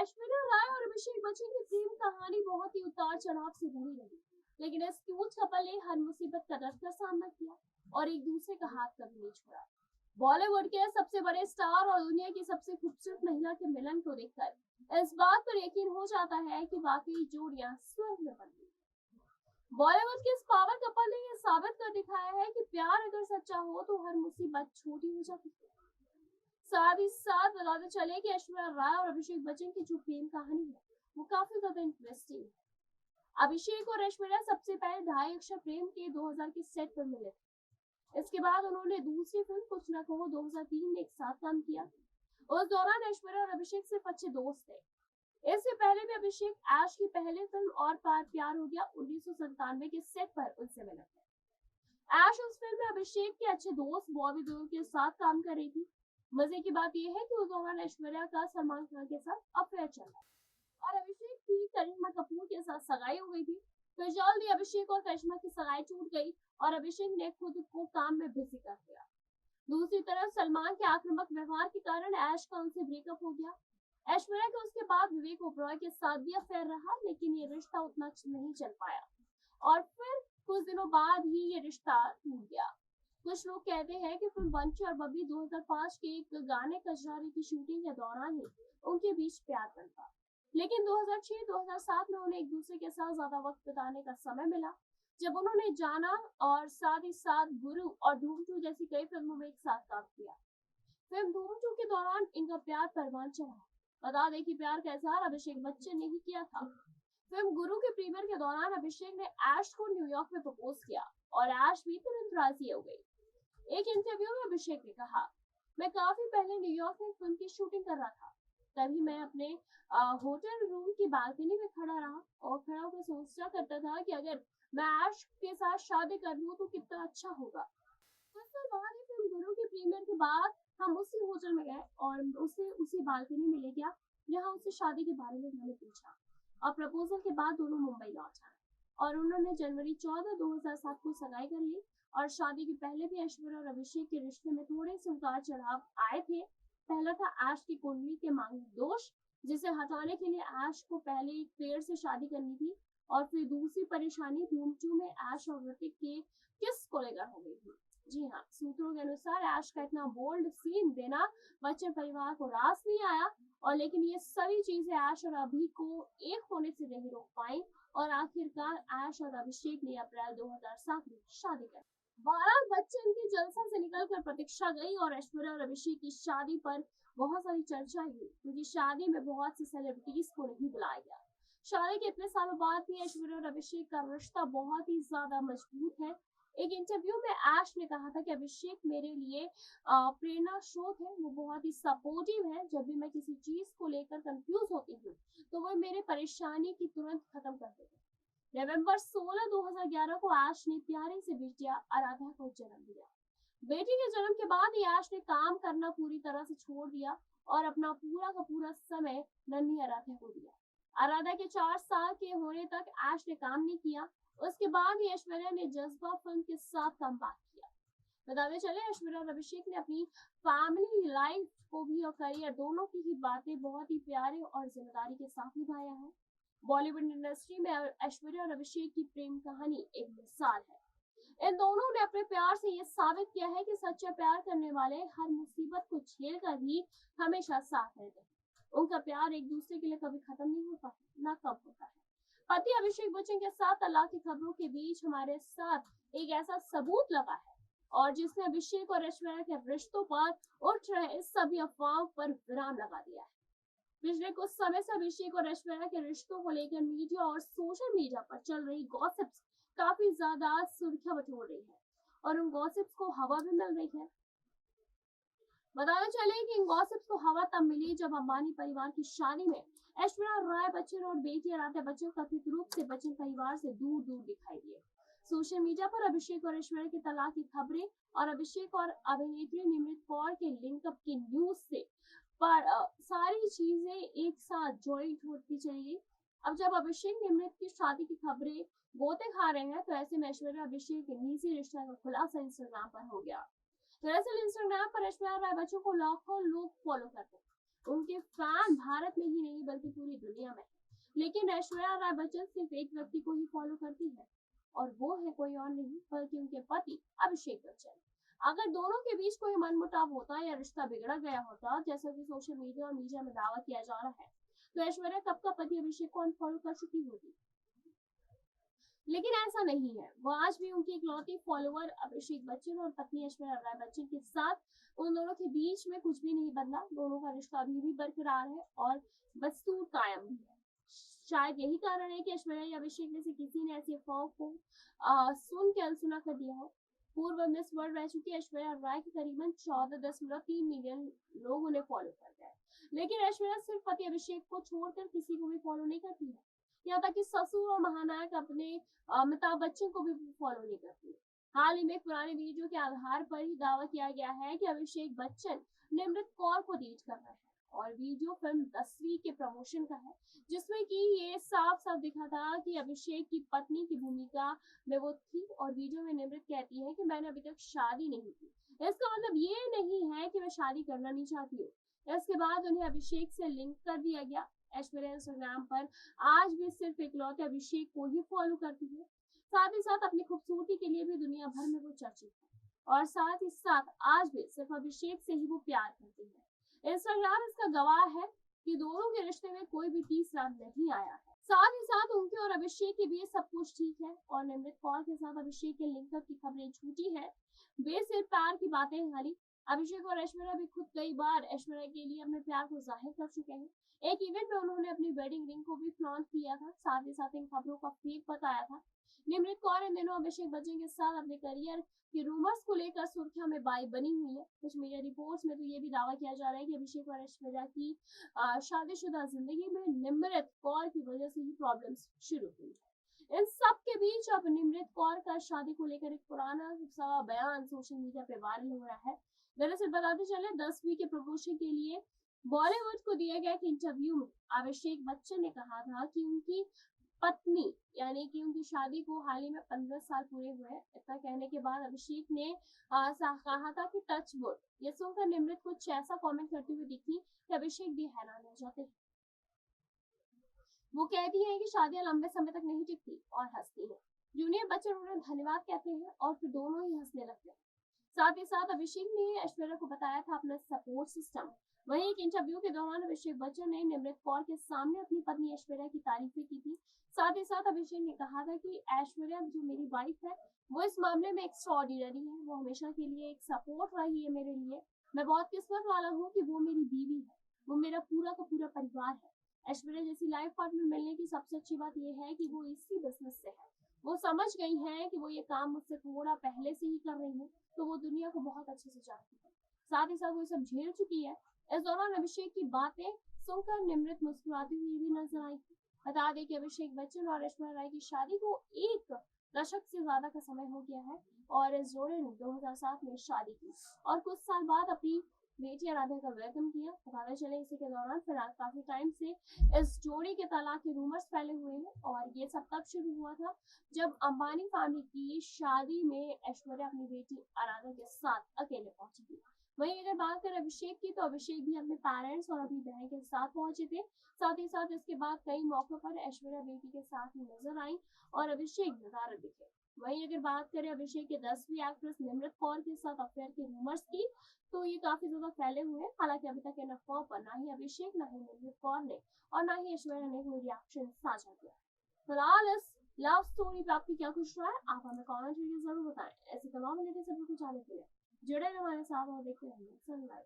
ऐश्वर्या राय और अभिषेक बच्चन की प्रेम कहानी बहुत ही उतार चढ़ाव से भरी रही, लेकिन इस क्यूट कपल ने हर मुसीबत का डटकर सामना किया और एक दूसरे का हाथ कभी नहीं छोड़ा। बॉलीवुड के सबसे बड़े स्टार और दुनिया की सबसे खूबसूरत महिला के मिलन को देखकर इस बात पर यकीन हो जाता है कि वाकई जोड़ियां स्वर्ग में बनती हैं। बॉलीवुड के इस पावर कपल ने यह साबित कर दिखाया है कि प्यार अगर सच्चा हो तो हर मुसीबत छोटी हो जाती है। साथ ही साथ बताते चले कि ऐश्वर्या राय और अभिषेक बच्चन की जो प्रेम कहानी है वो काफी ज्यादा इंटरेस्टिंग है। अभिषेक और ऐश्वर्या सबसे पहले 2.5 अक्षर प्रेम के 2000 के सेट पर मिले थे। इसके बाद उन्होंने दूसरी फिल्म कुछ न कहो 2003 में एक साथ काम किया। उस दौरान ऐश्वर्या और अभिषेक सिर्फ अच्छे दोस्त थे। इससे पहले भी अभिषेक ऐश की पहली फिल्म और पार प्यार हो गया 1997 के सेट पर उनसे मिले थे। ऐश उस फिल्म में अभिषेक के अच्छे दोस्त बॉबी देओल के साथ काम कर रही थी। मजे की बात यह है कि उस दौरान ऐश्वर्या का सलमान खान के साथ अफेयर चल रहा और अभिषेक की करिश्मा कपूर के साथ सगाई हो गई थी। तो जल्द ही अभिषेक और करिश्मा की सगाई टूट गई और अभिषेक ने खुद को काम में बिजी कर दिया। दूसरी तरफ सलमान के आक्रामक व्यवहार के कारण ऐश का उनसे ब्रेकअप हो गया। ऐश्वर्या का उसके बाद विवेक ओबरॉय के साथ भी अफेयर रहा, लेकिन ये रिश्ता उतना नहीं चल पाया और फिर कुछ दिनों बाद ही ये रिश्ता टूट गया। कुछ लोग कहते हैं कि फिल्म बंटी और बबली 2005 के एक गाने कजरारे की शूटिंग के दौरान ही उनके बीच प्यार बना, लेकिन 2006-2007 में उन्हें एक दूसरे के साथ ज्यादा वक्त बिताने का समय मिला, जब उन्होंने जाना और साथ ही साथ गुरु और धूम 2 जैसी कई फिल्मों में एक साथ काम किया। फिल्म धूम 2 के दौरान इनका प्यार परवान चढ़ा। बता दें कि प्यार का इजहार अभिषेक बच्चन ने ही किया था। फिल्म गुरु के प्रीमियर के दौरान अभिषेक ने ऐश को न्यूयॉर्क में प्रपोज किया और ऐश भी तुरंत राजी हो गई। एक इंटरव्यू में अभिषेक ने कहा, मैं काफी पहले न्यूयॉर्क में फिल्म की शूटिंग कर रहा था, तभी मैं अपने होटल रूम की बालकनी में खड़ा रहा और खड़ा होकर सोचा करता था कि अगर मैं ऐश के साथ शादी कर लूं तो कितना अच्छा होगा। कुछ दिन बाद ही फिल्म गुरु के प्रीमियर के बाद हम उसी होटल में गए और उसे उसी बालकनी में ले गया जहां उससे शादी के बारे में मैंने पूछा और प्रपोजल के बाद दोनों मुंबई लौट आए और उन्होंने जनवरी 14, 2007 को सगाई कर ली। और शादी के पहले भी ऐश्वर्या और अभिषेक के रिश्ते में थोड़े से उतार चढ़ाव आए थे। पहला था ऐश की कुंडली के मांगलिक दोष, जिसे हटाने के लिए ऐश को पहले एक पेड़ से शादी करनी थी और फिर दूसरी परेशानी धूम 2 में ऐश और ऋतिक के किस को लेकर हो गई थी। जी हाँ, सूत्रों के अनुसार ऐश का इतना बोल्ड सीन देना बच्चन परिवार को रास नहीं आया और लेकिन ये सभी चीजें ऐश और अभी को एक होने से नहीं रोक पाई और आखिरकार ऐश और अभिषेक ने अप्रैल 2007 में शादी कर। बारात बच्चन की जलसा से निकलकर प्रतीक्षा गई और ऐश्वर्या और अभिषेक की शादी पर बहुत सारी चर्चा हुई, क्योंकि शादी में बहुत सी सेलिब्रिटीज को नहीं बुलाया गया। शादी के इतने सालों बाद भी ऐश्वर्या और अभिषेक का रिश्ता बहुत ही ज्यादा मजबूत है। एक इंटरव्यू में ऐश ने कहा था कि अभिषेक मेरे लिए प्रेरणा स्रोत है, वो बहुत ही सपोर्टिव है। जब भी मैं किसी चीज को लेकर कंफ्यूज होती हूँ तो वो मेरे परेशानी की तुरंत खत्म कर देते हैं। नवंबर 16, 2011 को ऐश ने प्यारे से बिटिया आराध्या को जन्म दिया। बेटी के जन्म के बाद ही ऐश ने काम करना पूरी तरह से छोड़ दिया और अपना पूरा का पूरा समय नन्ही आराध्या को दिया। आराध्या के 4 साल के होने तक ऐश ने काम नहीं किया। उसके बाद ही ऐश्वर्या ने जज्बा फिल्म के साथ कमबैक किया। बताते चले, ऐश्वर्या और अभिषेक ने अपनी फैमिली लाइफ को भी और करियर दोनों की ही बातें बहुत ही प्यारे और जिम्मेदारी के साथ निभाया है। बॉलीवुड इंडस्ट्री में ऐश्वर्या और अभिषेक की प्रेम कहानी एक मिसाल है। इन दोनों ने अपने प्यार से ये साबित किया है कि सच्चा प्यार करने वाले हर मुसीबत को झेल कर भी हमेशा साथ रहते हैं। उनका प्यार एक दूसरे के लिए कभी खत्म नहीं होता, ना कब होता है। पति अभिषेक बच्चन के साथ तलाक की खबरों के बीच हमारे साथ एक ऐसा सबूत लगा है और जिसने अभिषेक और ऐश्वर्या के रिश्तों पर उठ रहे सभी अफवाहों पर विराम लगा दिया है। पिछले कुछ समय से अभिषेक और ऐश्वर्या के रिश्तों को लेकर मीडिया और सोशल मीडिया पर चल रही गॉसिप्स काफी ज्यादा सुर्खियां बटोर रही है और उन गॉसिप्स को हवा भी मिल रही है। बताते चले कि इन गॉसिप्स को हवा तब मिली जब अंबानी परिवार की शादी में ऐश्वर्या राय बच्चन और बेटी आराध्या बच्चन कथित रूप से बच्चन परिवार से दूर दूर दिखाई दिए। सोशल मीडिया पर अभिषेक और ऐश्वर्या के तलाक की खबरें और अभिषेक और अभिनेत्री निमृत कौर के लिंकअप की न्यूज से पर सारी चीजें एक साथ ज्वाइंट होती चली गई। अब जब अभिषेक निमृत की शादी की खबरें गोते खा रहे हैं तो ऐसे में ऐश्वर्या अभिषेक के निजी रिश्ते का खुलासा इंस्टाग्राम पर हो गया। दरअसल इंस्टाग्राम पर ऐश्वर्या राय बच्चन को लाखों लोग फॉलो करते हैं। उनके फैन भारत में ही नहीं बल्कि पूरी दुनिया में। लेकिन ऐश्वर्या राय बच्चन सिर्फ एक व्यक्ति को ही फॉलो करती है और वो है कोई और नहीं बल्कि उनके पति अभिषेक बच्चन। अगर दोनों के बीच कोई मनमुटाव होता या रिश्ता बिगड़ गया होता, जैसा कि सोशल मीडिया और मीडिया में दावा किया जा रहा है, तो ऐश्वर्या कब का पति अभिषेक को अनफॉलो कर चुकी होती। लेकिन ऐसा नहीं है। वो आज भी उनकी इकलौती फॉलोअर अभिषेक बच्चन और पत्नी ऐश्वर्या राय बच्चन के साथ, उन दोनों के बीच में कुछ भी नहीं बदला। दोनों का रिश्ता अभी भी बरकरार है और बदस्तूर कायम भी है। शायद यही कारण है कि ऐश्वर्या या अभिषेक में से किसी ने ऐसी अफवाह को सुन के अनसुना कर दिया हो। पूर्व मिस वर्ल्ड रह चुकी ऐश्वर्या राय के करीबन 14.3 मिलियन लोग उन्हें फॉलो करते हैं। लेकिन ऐश्वर्या सिर्फ पति अभिषेक को छोड़कर किसी को भी फॉलो नहीं करती है। यहाँ तक कि ससुर और महानायक अपने अमिताभ बच्चन को भी फॉलो नहीं करती। हाल ही में पुराने वीडियो के आधार पर ही दावा किया गया है कि अभिषेक बच्चन निमृत कौर को डेट कर रहे हैं और वीडियो फिल्म 10वीं के प्रमोशन का है, जिसमें कि ये साफ साफ दिखा था कि अभिषेक की पत्नी की भूमिका में वो थी और वीडियो में निमृत कहती है कि मैंने अभी तक शादी नहीं की। इसका मतलब ये नहीं है कि मैं शादी करना नहीं चाहती हूँ। इसके बाद उन्हें अभिषेक से लिंक कर दिया गया। ऐश्वर्या इंस्टाग्राम पर आज भी सिर्फ इकलौते अभिषेक को ही फॉलो करती है। साथ ही साथ अपनी खूबसूरती के लिए भी दुनिया भर में वो चर्चित है और साथ ही साथ आज भी सिर्फ अभिषेक से ही वो प्यार करती है। इंस्टाग्राम इसका गवाह है कि दोनों के रिश्ते में कोई भी तीसरा नहीं आया है। साथ ही साथ उनके और अभिषेक के बीच सब कुछ ठीक है और निमृत कौर के साथ अभिषेक के लिंकअप की खबरें झूठी है। वे सिर्फ प्यार की बातें हैं खाली। अभिषेक और ऐश्वर्या भी खुद कई बार ऐश्वर्या के लिए अपने प्यार को जाहिर कर चुके हैं। एक इवेंट में उन्होंने अपनी वेडिंग रिंग को भी फ्लॉन्ट किया था। साथ ही साथ इन खबरों का फेक बताया था। निमृत कौर इन दिनों अभिषेक बच्चन के साथ अपने करियर के रूमर्स को लेकर सुर्खियों में बनी हुई है। कुछ मीडिया रिपोर्ट्स में तो ये भी दावा किया जा रहा है कि अभिषेक और ऐश्वर्या की शादीशुदा जिंदगी में निमृत कौर की वजह से ही प्रॉब्लम्स शुरू हुई है। इन सब के बीच अब निमृत कौर का शादी को लेकर एक पुराना सा बयान सोशल मीडिया पे वायरल हो रहा है। दरअसल बताते चले 10वीं के प्रमोशन के लिए बॉलीवुड को दिया गया एक इंटरव्यू में अभिषेक बच्चन ने कहा था कि उनकी पत्नी यानी कि उनकी शादी को हाल ही में 15 साल पूरे हुए हैं। इतना कहने के बाद अभिषेक ने कहा था कि टच वुड। ये सुनकर निमृत कुछ ऐसा कमेंट करती हुई दिखी कि अभिषेक भी हैरान हो जाते हैं। वो कहती है कि शादियां लंबे समय तक नहीं टिकती और हंसती है। जूनियर बच्चन उन्हें धन्यवाद कहते हैं और फिर दोनों ही हंसने लगते हैं। साथ ही साथ अभिषेक ने ऐश्वर्या को बताया था अपना सपोर्ट सिस्टम। वहीं एक इंटरव्यू के दौरान अभिषेक बच्चन ने निमृत कौर के सामने अपनी पत्नी ऐश्वर्या की तारीफें की थी। साथ ही साथ अभिषेक ने कहा था कि ऐश्वर्या जो मेरी वाइफ है वो इस मामले में एक्स्ट्राऑर्डिनरी है। वो हमेशा के लिए एक सपोर्ट रही है मेरे लिए। मैं बहुत किस्मत वाला हूँ कि वो मेरी बीवी है। वो मेरा पूरा का पूरा परिवार है। ऐश्वर्या जैसी लाइफ पार्टनर मिलने की सबसे अच्छी बात यह है कि वो इसी बिजनेस से है। वो समझ गई है कि वो ये काम मुझसे थोड़ा पहले से ही कर रही है, तो वो दुनिया को बहुत अच्छे से जानती है। साथ ही साथ वो सब झेल चुकी है। इस दौरान अभिषेक की बातें सुनकर निमृत मुस्कुराती हुई भी नजर आई थी। बता दें कि अभिषेक बच्चन और ऐश्वर्या राय की शादी को 1 दशक से ज्यादा का समय हो गया है और इस जोड़े ने 2007 में शादी की और कुछ साल बाद अपनी बेटी आराध्या का वेलकम किया। बताते चले इसी के दौरान फिलहाल काफी टाइम से इस जोड़ी के तलाक के रूमर्स फैले हुए हैं और ये सब तब शुरू हुआ था जब अंबानी फैमिली की शादी में ऐश्वर्या अपनी बेटी आराध्या के साथ अकेले पहुंची थी। वहीं अगर बात करें अभिषेक की, तो अभिषेक भी अपने पेरेंट्स और अपनी बहन के साथ पहुंचे थे। साथ ही साथ इसके बाद कई मौकों पर ऐश्वर्या बेटी के साथ ही नजर आई और अभिषेक नजारे दिखे। वहीं अगर बात करें अभिषेक के 10वीं एक्ट्रेस निमृत कौर के साथ अफेयर के रूमर्स की, तो ये काफी ज्यादा फैले हुए हैं। हालांकि अभी तक इन अफवाहों पर ना ही अभिषेक, ना ही निमृत कौर ने और ना ही ऐश्वर्या ने कोई रिएक्शन साझा किया। फिलहाल इस लव स्टोरी पे आपकी क्या कुछ राय, आप हमें कमेंट करके जरूर बताएं। ऐसे तमाम लेटेस्ट अपडेट को जानने के लिए जुड़े रहिए हमारे साथ और देखते रहिए सन लाइव।